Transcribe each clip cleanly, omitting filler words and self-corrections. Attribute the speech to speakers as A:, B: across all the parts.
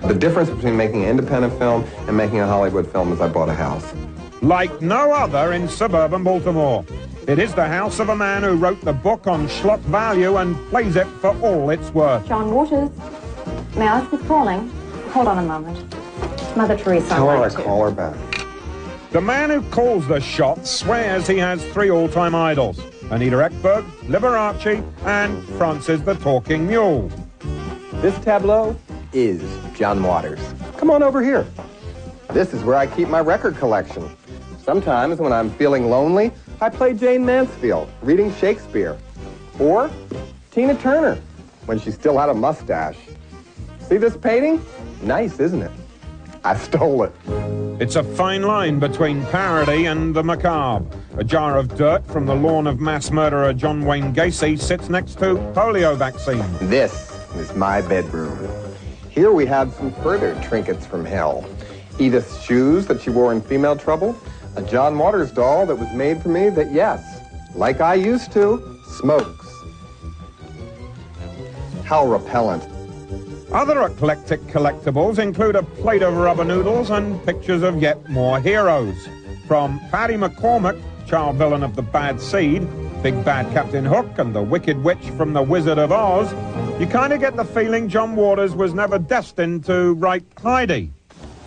A: The difference between making an independent film and making a Hollywood film is I bought a house.
B: Like no other in suburban Baltimore. It is the house of a man who wrote the book on schlock value and plays it for all it's worth.
C: John Waters. May I ask who's calling? Hold on a moment. Mother Teresa.
A: Tell her I call her back.
B: The man who calls the shots swears he has 3 all-time idols: Anita Ekberg, Liberace, and Francis the Talking Mule.
A: This tableau is John Waters. Come on over here. This is where I keep my record collection. Sometimes when I'm feeling lonely, I play Jane Mansfield, reading Shakespeare. Or Tina Turner, when she still had a mustache. See this painting? Nice, isn't it? I stole it.
B: It's a fine line between parody and the macabre. A jar of dirt from the lawn of mass murderer John Wayne Gacy sits next to polio vaccine.
A: This is my bedroom. Here we have some further trinkets from hell. Edith's shoes that she wore in Female Trouble. A John Waters doll that was made for me that, yes, like I used to, smokes. How repellent.
B: Other eclectic collectibles include a plate of rubber noodles and pictures of yet more heroes. From Paddy McCormick, child villain of The Bad Seed, Big Bad Captain Hook, and the Wicked Witch from The Wizard of Oz, you kind of get the feeling John Waters was never destined to write Heidi.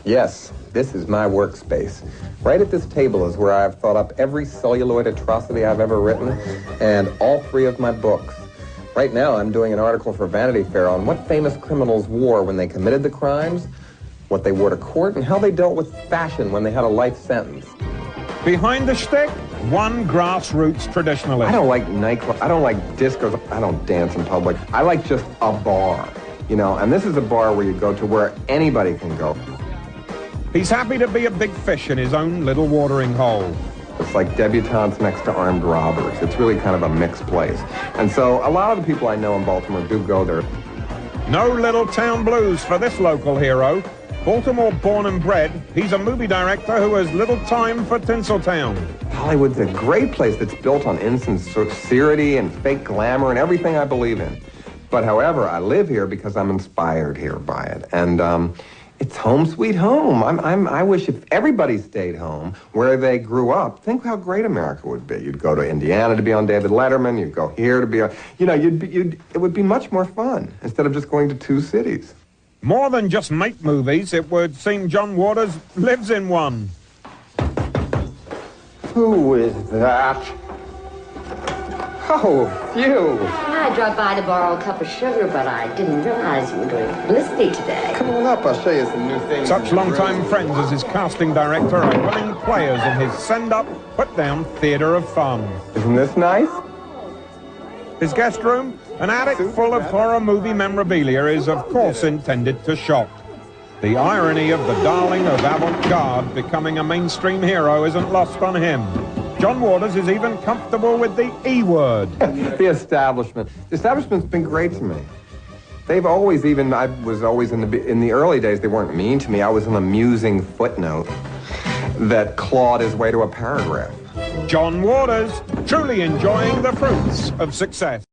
A: Yes, this is my workspace. Right at this table is where I've thought up every celluloid atrocity I've ever written, and all 3 of my books. Right now, I'm doing an article for Vanity Fair on what famous criminals wore when they committed the crimes, what they wore to court, and how they dealt with fashion when they had a life sentence.
B: Behind the shtick, one grassroots traditionalist.
A: I don't like nightclubs. I don't like discos. I don't dance in public. I like just a bar, you know, and this is a bar where you go to where anybody can go.
B: He's happy to be a big fish in his own little watering hole.
A: It's like debutantes next to armed robbers. It's really kind of a mixed place. And so a lot of the people I know in Baltimore do go there.
B: No little town blues for this local hero. Baltimore born and bred, he's a movie director who has little time for Tinseltown.
A: Hollywood's a great place that's built on insincerity and fake glamour and everything I believe in. But however, I live here because I'm inspired here by it. And it's home sweet home. I wish if everybody stayed home where they grew up, think how great America would be. You'd go to Indiana to be on David Letterman. You'd go here to be on, you know, it would be much more fun instead of just going to 2 cities.
B: More than just make movies, it would seem John Waters lives in one.
A: Who is that? Oh, phew.
D: I dropped by to borrow a cup of sugar, but I didn't realize you were doing publicity today.
A: Come on up, I'll show you some new things.
B: Such longtime friends as his casting director are willing players in his send-up, put-down theatre of fun.
A: Isn't this nice?
B: His guest room, an attic full of horror movie memorabilia, is of course intended to shock. The irony of the darling of avant-garde becoming a mainstream hero isn't lost on him. John Waters is even comfortable with the E word.
A: The establishment. The establishment's been great to me. They've always, I was always in the early days, they weren't mean to me. I was an amusing footnote that clawed his way to a paragraph.
B: John Waters, truly enjoying the fruits of success.